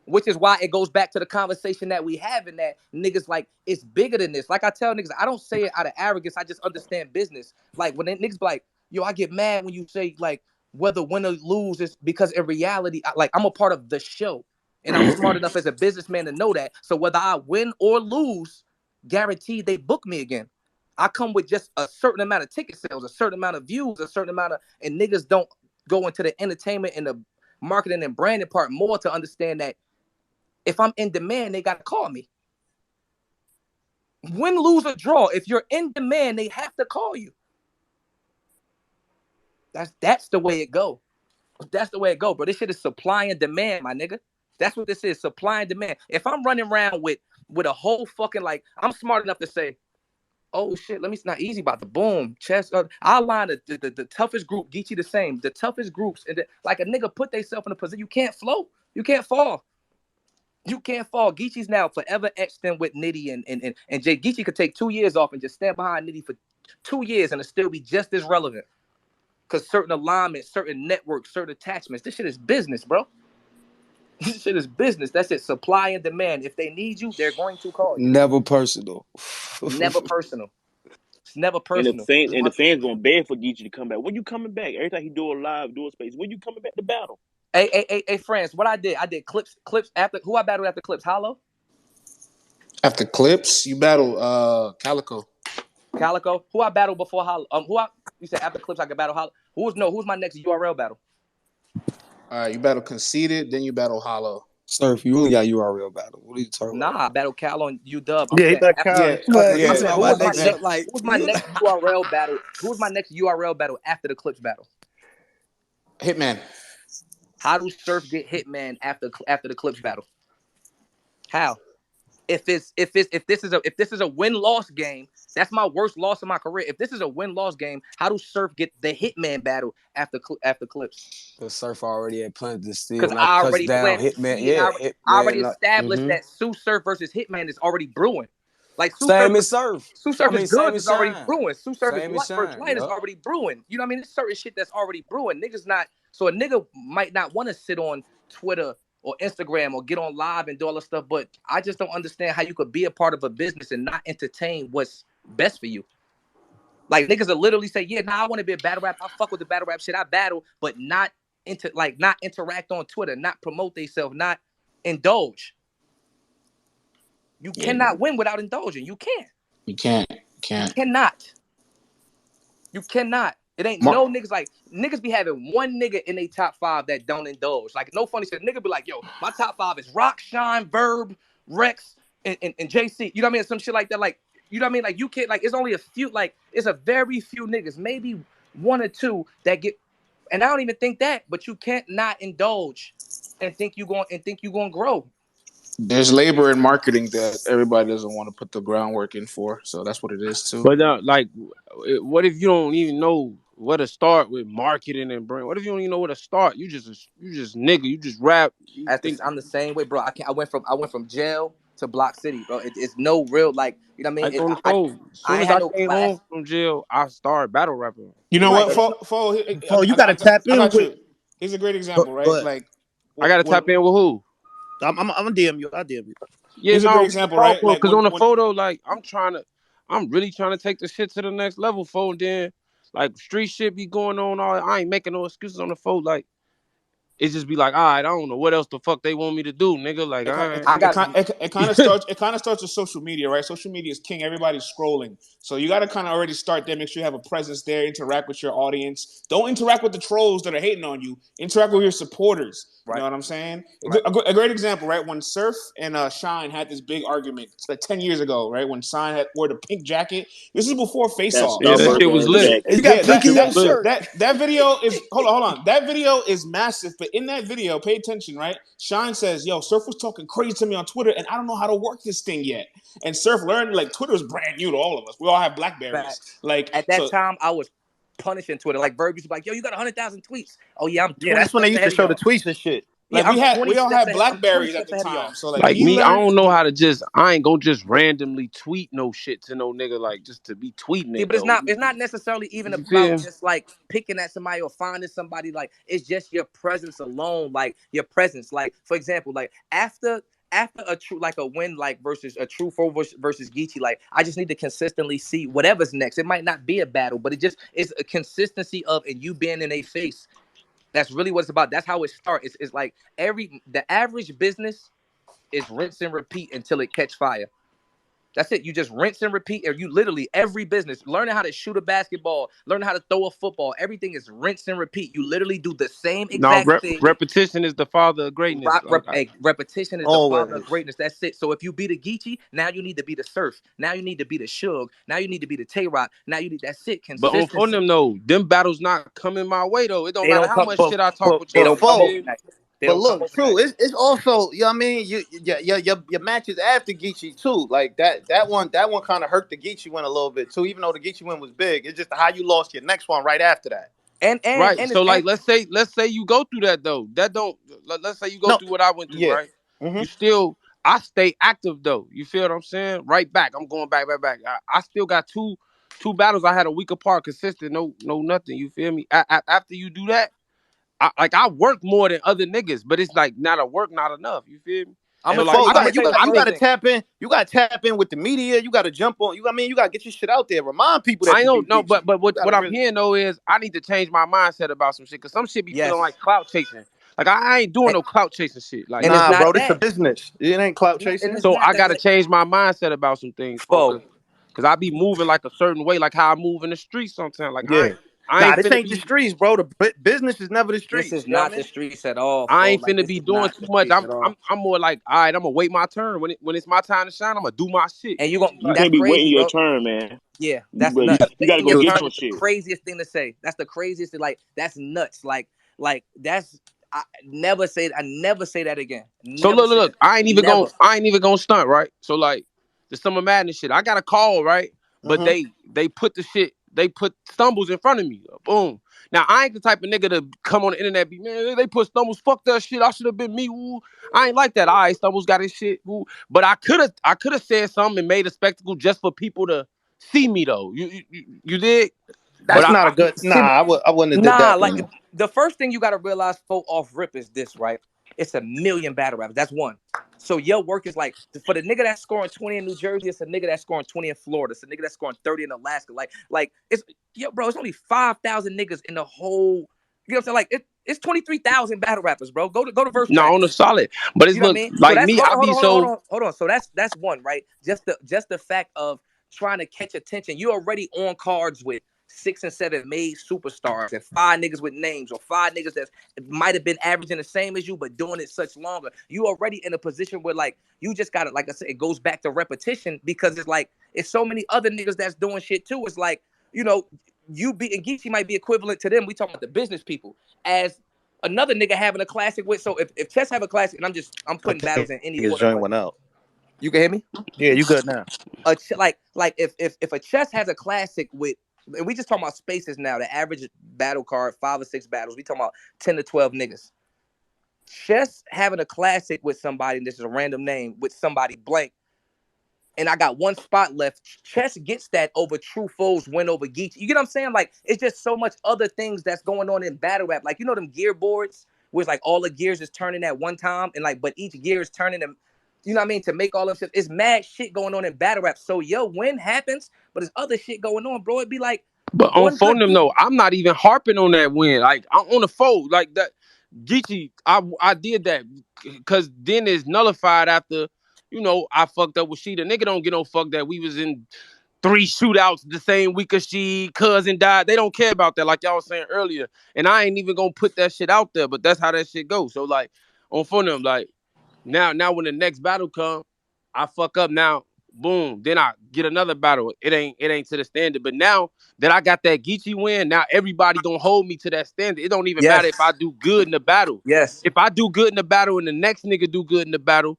Which is why it goes back to the conversation that we have in that niggas like it's bigger than this. Like I tell niggas, I don't say it out of arrogance. I just understand business. Like when niggas be like, yo, I get mad when you say like whether win or lose is because in reality, I'm a part of the show. And I'm smart enough as a businessman to know that. So whether I win or lose, guaranteed they book me again. I come with just a certain amount of ticket sales, a certain amount of views, a certain amount of, and niggas don't go into the entertainment and the marketing and branding part more to understand that if I'm in demand, they got to call me. Win, lose, or draw. If you're in demand, they have to call you. That's the way it go. That's the way it go, bro. This shit is supply and demand, my nigga. That's what this is, supply and demand. If I'm running around with a whole fucking, like, I'm smart enough to say, oh shit, let me, it's not easy about the boom, chest. I'll line the toughest group, Geechi the same, the toughest groups. And like a nigga put themselves in a position, you can't float. You can't fall. You can't fall. Geechi's now forever etched in with Nitty and Jay. Geechi could take 2 years off and just stand behind Nitty for 2 years and it'll still be just as relevant. Because certain alignments, certain networks, certain attachments, this shit is business, bro. This shit is business. That's it. Supply and demand. If they need you, they're going to call you. Never personal. Never personal. It's never And the personal. fans and the fans gonna beg for Geechi to come back. When you coming back? Every time he do a live, do a space. When you coming back to battle? Hey, friends, what I did clips after who I battled after clips. Hollow, After Clips, you battle Calico. Calico. Who I battled before Hollow? You said after clips I could battle Hollow. Who's my next URL battle? You battle Conceited, then you battle Hollow. Surf, you only got URL battle. What are you talking about? Nah, I battled Cal on UW. Yeah, he back Cal. Yeah, But yeah. I'm talking about next yeah. like Who's my next URL battle? Who's my next URL battle after the clips battle? Hitman. How do Surf get Hitman after the clips battle? How? If this is a win-loss game, that's my worst loss in my career. If this is a win-loss game, how do Surf get the Hitman battle after clips? the Surf already had planted the seed Because when I I touched already down. planted the Hitman, seed, and yeah, I already Hitman. established that Sue Surf versus Hitman is already brewing. Like Same as Surf. Sue Surf is same good as is already Shine. brewing. Sue Surf is Same as versus Shine. Light is Yup. already brewing. You know what I mean? It's certain shit that's already brewing. Niggas not so a nigga might not want to sit on Twitter or Instagram or get on live and do all this stuff, but I just don't understand how you could be a part of a business and not entertain what's best for you. Like niggas will literally say, yeah, I want to be a battle rap. I fuck with the battle rap shit. I battle, but not interact on Twitter, not promote themselves, not indulge. You cannot win without indulging. You can't. You can't. You cannot. You cannot. It ain't no niggas like niggas be having one nigga in a top 5 that don't indulge. Like no funny shit. Nigga be like, yo, my top 5 is Rock, Shine, Verb, Rex, and JC. You know what I mean? Some shit like that. Like, you know what I mean? Like you can't it's only a few, like it's a very few niggas, maybe 1 or 2 that get, and I don't even think that, but you can't not indulge and think you gonna grow. There's labor in marketing that everybody doesn't want to put the groundwork in for, so that's what it is too. But like, what if you don't even know where to start with marketing and brand? What if you don't even know where to start? You just nigga. You just rap. I'm the same way, bro. I went from jail to Block City, bro. It's no real like, you know what I mean. Like on the phone. As soon as I came home from jail, I started battle rapping. You know Right. what, Fo? You gotta tap in I got with. you. Here's a great example, right? But Like, I gotta tap in with who? I'm gonna DM you. I'll DM you. Yeah, here's a great example, right? Like, because on the photo, like I'm really trying to take the shit to the next level. And then like street shit be going on. I ain't making no excuses on the phone. Like it just be like, all right, I don't know what else the fuck they want me to do, nigga. Like it kind of starts. It kind of starts with social media, right? Social media is king. Everybody's scrolling, so you got to kind of already start there. Make sure you have a presence there. Interact with your audience. Don't interact with the trolls that are hating on you. Interact with your supporters. Right. You know what I'm saying? Right. A great example, right? When Surf and Shine had this big argument, it's like 10 years ago, right? When Shine wore the pink jacket. This is before Face Off. Yeah, that shit was lit. You got pink in your shirt. That video is hold on. That video is massive, but in that video, pay attention, right? Shine says, yo, Surf was talking crazy to me on Twitter, and I don't know how to work this thing yet. And Surf learned, like, Twitter is brand new to all of us. We all have Blackberries. Facts. Like at that time, I was punishing Twitter. Like Verb used to be like, yo, you got 100,000 tweets. Oh yeah, I'm 20 that's when they used to show the y'all. tweets and shit. Like yeah, we all had Blackberries at the ahead of time. y'all. So like me, learned, I don't know how to I ain't gonna just randomly tweet no shit to no nigga, like just to be tweeting it. Yeah, but it's not necessarily even about just like picking at somebody or finding somebody. Like it's just your presence alone, like your presence. Like for example, like after a win like versus a Trufoe versus Geechi, like I just need to consistently see whatever's next. It might not be a battle, but it just is a consistency of and you being in a face. That's really what it's about. That's how it starts. It's like the average business is rinse and repeat until it catch fire. That's it. You just rinse and repeat, or you literally every business learning how to shoot a basketball, learning how to throw a football. Everything is rinse and repeat. You literally do the same exact thing. Repetition is the father of greatness. Repetition is the father of greatness. That's it. So if you be the Geechi, now you need to be the Surf. Now you need to be the Suge. Now you need to be the Tay-Rock. Now you need that's it. But on them though, them battles not coming my way though. It don't matter how much shit I talk with they y'all. don't come overnight. But look, true. It's also, you know what I mean. Your matches after Geechi too. Like that one kind of hurt the Geechi win a little bit too. Even though the Geechi win was big, it's just how you lost your next one right after that. And so like let's say you go through that though. Let's say you go through what I went through, right? Mm-hmm. I stay active though. You feel what I'm saying? Right back. I'm going back. I still got two battles I had a week apart, consistent, no nothing. You feel me? After you do that, I work more than other niggas, but it's like not a work, not enough. You feel me? I'm So gonna like tell Fo, you. I I'm be gonna tell you the you first gotta thing. tap in. You gotta tap in with the media. You gotta jump on. You gotta get your shit out there. Remind people that I you don't beat know, Geechi. but You what gotta I'm really. hearing though is I need to change my mindset about some shit because some shit be feeling Yes, like clout chasing. Like I ain't doing and, no clout chasing shit. Like and it's Nah, not bro, this a that. business. It ain't clout And chasing. it's so not I that. gotta Like, change my mindset about some things, Fo, cause I be moving like a certain way, like how I move in the streets sometimes. Like Yeah. I Nah, ain't this finna ain't the be streets, bro. The business is never the this streets. is You know what not I the mean? streets at all, I Fo. ain't Like, finna this be is doing not too the much. streets at all. I'm more like, all right, I'm gonna wait my turn. When it's my time to shine, I'm gonna do my shit. And You you feel gonna me? You Like, that's can't be waiting crazy, your bro. turn, man. Yeah, that's But nuts. you got to Waiting go your get turn your is the shit. craziest thing to say. That's the craziest thing. Like, that's nuts. Like that's I never say that again. so Never look, say look, that. look. Never. I ain't even gonna stunt, right? So like the Summer Madness shit, I got a call, right? But Mm-hmm. they put the shit, they put Stumbles in front of me. Boom. Now I ain't the type of nigga to come on the internet be man, they put Stumbles, fuck that shit. I should have been me. Ooh. I ain't like that. All right, Stumbles got his shit. Ooh. But I could have said something and made a spectacle just for people to see me though. You did? But That's not a good. Nah, See, I wouldn't have did nah, that like then. the first thing you gotta realize off rip is this, right? It's a million battle rappers. That's one. So your work is like for the nigga that's scoring 20 in New Jersey, it's a nigga that's scoring 20 in Florida. It's a nigga that's scoring 30 in Alaska. Like it's yo, bro, it's only 5,000 niggas in the whole, you know what I'm saying? Like it's 23,000 battle rappers, bro. Go to verse no, on the practice. solid. But it's You know what I look mean? So like that's me, hold I on, hold be on, hold on, hold so on, hold on. So that's one, right? Just the fact of trying to catch attention. You're already on cards with 6 and 7 made superstars and 5 niggas with names or 5 niggas that might have been averaging the same as you but doing it such longer. You already in a position where like you just gotta, like I said, it goes back to repetition because it's like it's so many other niggas that's doing shit too. It's like, you know, you be and Geechi might be equivalent to them. We talking about the business people as another nigga having a classic with. So if Chess have a classic, and I'm I putting battles think in any his order, joint but went out. you can hear me. Yeah, you good now. Like if a Chess has a classic with, and we just talking about spaces now, the average battle card 5 or 6 battles. We talking about 10 to 12 niggas. Chess having a classic with somebody, and this is a random name with somebody blank, and I got one spot left. Chess gets that over Trufoe's win over Geechi. You get what I'm saying? Like it's just so much other things that's going on in battle rap. Like you know them gear boards where it's like all the gears is turning at one time, and like but each gear is turning them. You know what I mean? To make all of shit. It's mad shit going on in battle rap. So your win happens, but there's other shit going on, bro. It'd be like but on one phone good them beat. though, I'm not even harping on that win. Like I'm on the phone, like that. Geechi, I did that because then it's nullified after, I fucked up with she. The nigga don't get no fuck that we was in 3 shootouts the same week as she cousin died. They don't care about that, like y'all was saying earlier. And I ain't even gonna put that shit out there, but that's how that shit goes. So like on phone them, like now when the next battle come, I fuck up now. Boom. Then I get another battle. It ain't to the standard. But now that I got that Geechi win, now everybody gonna hold me to that standard. It don't even matter if I Yes, do good in the battle. yes. If I do good in the battle and the next nigga do good in the battle,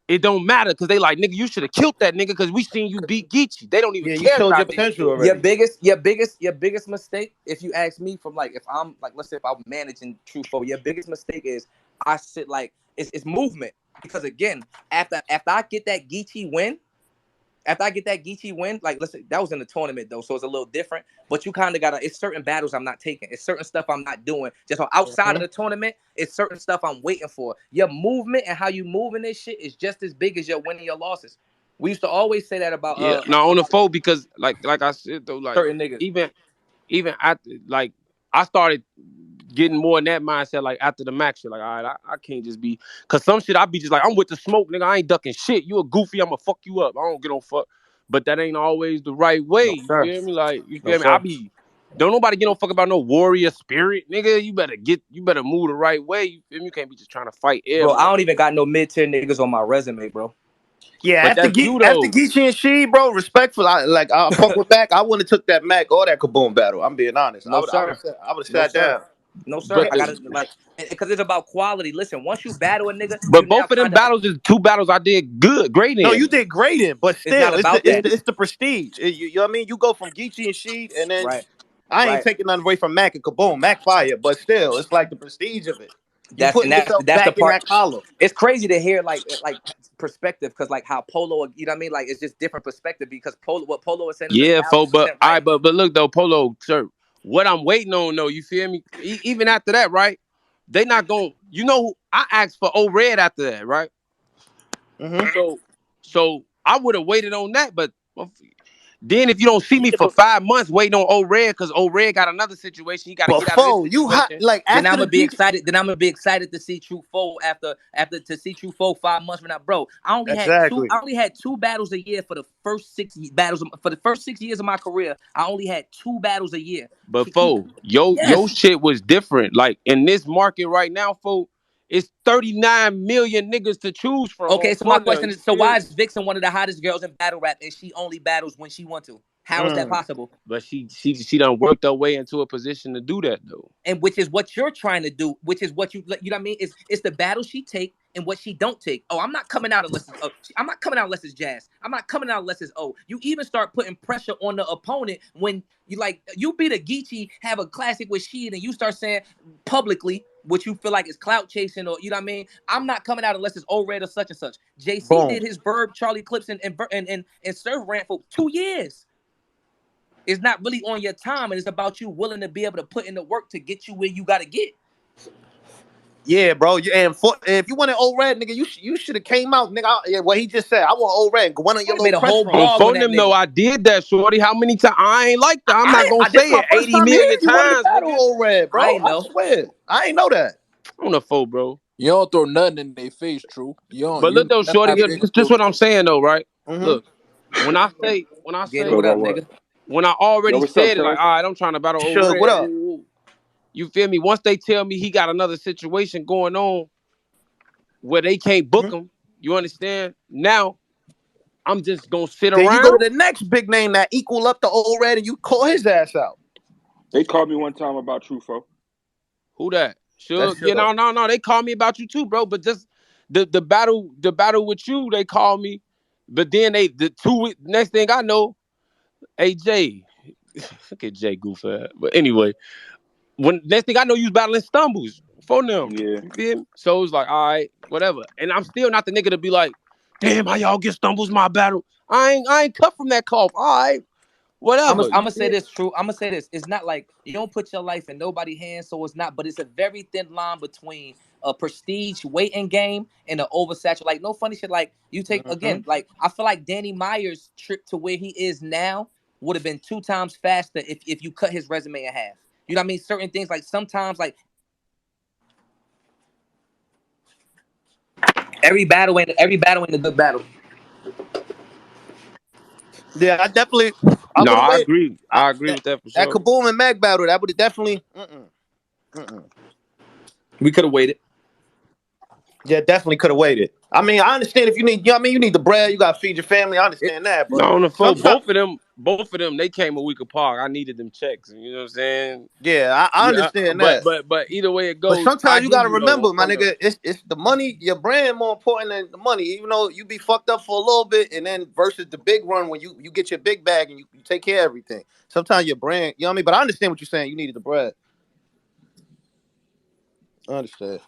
it don't matter because they like, nigga, you should have killed that nigga because we seen you beat Geechi. They don't even Yeah, you care showed your about this potential shit. already. Your biggest mistake, if you ask me, from like if I'm like, let's say if I'm managing Trufoe, your biggest mistake is I sit like it's movement. Because again, after I get that Geechi win, like let's say that was in the tournament though, so it's a little different. But you kind of gotta, it's certain battles I'm not taking, it's certain stuff I'm not doing. Just outside of Mhm. the tournament, it's certain stuff I'm waiting for. Your movement and how you move in this shit is just as big as your winning your losses. We used to always say that Yeah, no, on the about phone because like I said though, like certain niggas. even after like I started getting more in that mindset like after the max shit. Like, all right, I can't just be cause some shit I be just like, I'm with the smoke, nigga. I ain't ducking shit. You a goofy, I'ma fuck you up. I don't get no fuck. But that ain't always the right way. No You sir, feel me? Like, you no feel me? sir. Don't nobody get no fuck about no warrior spirit, nigga. You better move the right way. You feel me? You can't be just trying to fight air Bro, I don't motherfuckers. even got no mid-tier niggas on my resume, bro. Yeah, But that's you after though. Geechee and She, bro, respectful. I fuck with Mac. I wouldn't have took that Mac or that Kaboom battle. I'm being honest. No sir, I would have no sat sir, down. no sir. But I gotta like, because it's about quality. Listen, once you battle a nigga, you but now both of them kind of, battles is 2 battles I did good, great No, you in. did great in, but it's not still, about that. it's the prestige. You know what I mean? You go from Geechee and Sheed, and then Right, I ain't right. taking nothing away from Mac and Kaboom. Mac fire, but still, it's like the prestige of it. You That's putting and that's yourself that's the back in part. that column. It's crazy to hear like perspective, because like how Polo, you know what I mean? Like it's just different perspective because what Polo is saying is Yeah, a thousand but percent I right. but look though, Polo, sir, what I'm waiting on, though, you feel me? Even after that, right? They not going. You know, I asked for O-Red after that, right? So I would have waited on that, but then if you don't see me for 5 months waiting on O-Red, because O-Red got another situation, he got to get out of this you hot situation. like Then after I'm the gonna be Geechi. excited. Then I'm gonna be excited to see Trufoe after to see Trufoe 5 months from now, bro. I only Exactly. had 2 battles a year for the first 6 battles for the first 6 years of my career. I only had 2 battles a year. But your Yes. shit was different. Like in this market right now, it's 39 million niggas to choose from Okay, on so my Funny. question is: so why is Vixen one of the hottest girls in battle rap, and she only battles when she wants to? How is that possible? But she done worked her way into a position to do that though. And which is what you're trying to do, which is what you know what I mean? It's the battle she take and what she don't take. Oh, I'm not coming out unless it's I'm not coming out unless it's jazz. I'm not coming out unless it's you even start putting pressure on the opponent when you beat a Geechi, have a classic with Sheed, and you start saying publicly what you feel like is clout chasing, or you know what I mean? I'm not coming out unless it's O-Red or such and such. JC did his Verb, Charlie Clips, and Surf Rant for 2 years. It's not really on your time, and it's about you willing to be able to put in the work to get you where you got to get. Yeah, bro. And if you want an O-Red, nigga, you should have came out, nigga. What he just said, I want O-Red. Go on your Made little a press whole run. On blog on phone that them though, nigga. I did that, shorty. How many times? I ain't like that. I'm not gonna This say my it first 80 time hearing million you wanted to times, battle nigga. O-Red, bro. I ain't know. swear, I ain't know that. On the phone, bro. You don't throw nothing in their face, true. But look though, That's shorty, not being this what I'm saying though, right? Mm-hmm. Look, when I say, Get it? What up, nigga? when I already what's up, said it, like, cuz? all right, I'm trying to battle Suge, what O-Red. up? You feel me? Once they tell me he got another situation going on where they can't book him, you understand? Now I'm just gonna sit Then you go to around. the next big name that equal up to O-Red, and you call his ass out. They called me one time about Trufoe. Who that? That's Sure. Yeah, Suge. no. They call me about you too, bro. But just the battle with you, they call me. But then next thing I know, hey Jay, look at Jay goofy. But anyway, when next thing I know, you was battling Stumbles for them. Yeah. You feel me? So it was like, all right, whatever. And I'm still not the nigga to be like, damn, how y'all get Stumbles my battle? I ain't cut from that cloth. All right, I'm whatever. gonna say this true. I'm gonna say this. It's not like you don't put your life in nobody's hands, so it's not. But it's a very thin line between a prestige waiting game and an oversaturated. Like no funny shit. Like you take again. Like I feel like Danny Myers' trip to where he is now would have been 2 times faster if you cut his resume in half. You know what I mean? Certain things like sometimes like every battle ain't a good battle. Yeah, I No, would have I waited. agree. I agree with that for That sure. Kaboom and Mag battle, that would have definitely. We could have waited. Yeah, definitely could have waited. I mean, I understand if you need, you know what I mean, you need the bread, you got to feed your family. I understand that, No, but on the phone, sometimes, both of them, they came a week apart. I needed them checks. You know what I'm saying? yeah, I Yeah, understand but that. but but either way it But goes, I sometimes you hear got to you though. On remember, my phone them. nigga, it's the money, your brand more important than the money. Even though you be fucked up for a little bit, and then versus the big run when you get your big bag and you take care of everything. Sometimes your brand, you know what I mean. But I understand what you're saying. You needed the bread. I understand.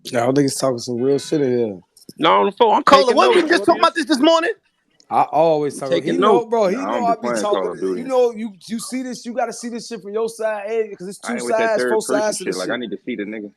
I don't think it's talking some real shit in here. No, on the phone, I'm Cola, taking wasn't we notes. just Shorty. talking about this morning? I always talk. He Taking know, notes. bro. He Nah, I know don't be I be playing Call talking. of Duty. You know, you see this. You got to see this shit from your side, because it's I 2 ain't with that sides, 4 third person sides to shit. this Like, I shit. need to see the nigga.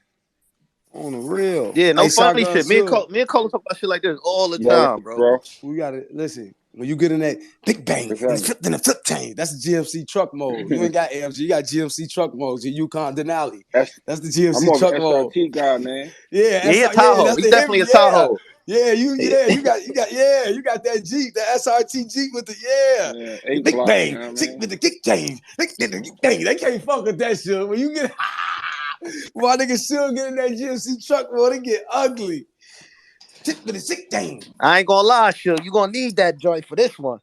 On the real. Yeah, no Hey, funny Shotgun shit. Me and Suge, Cola talk about shit like this all the Yo, time, bro. bro. we gotta listen. When you get in that big bang, What's and happening? then the flip chain, that's the GMC truck mode. You ain't got AMG, you got GMC truck mode. Your Yukon Denali. That's the I'm GMC more of truck an mode. SRT guy, man. Yeah, Yeah, he a yeah, Tahoe. that's He the him. definitely a Yeah, Tahoe. you got that Jeep, the SRT Jeep with the Yeah, the 8 big block, you bang, know what I chick mean? with the kick change, they can't fuck with that shit. When you get, my nigga still get in that GMC truck mode, it get ugly. Chick with the sick thing. I ain't gonna lie, Suge. You gonna need that joint for this one.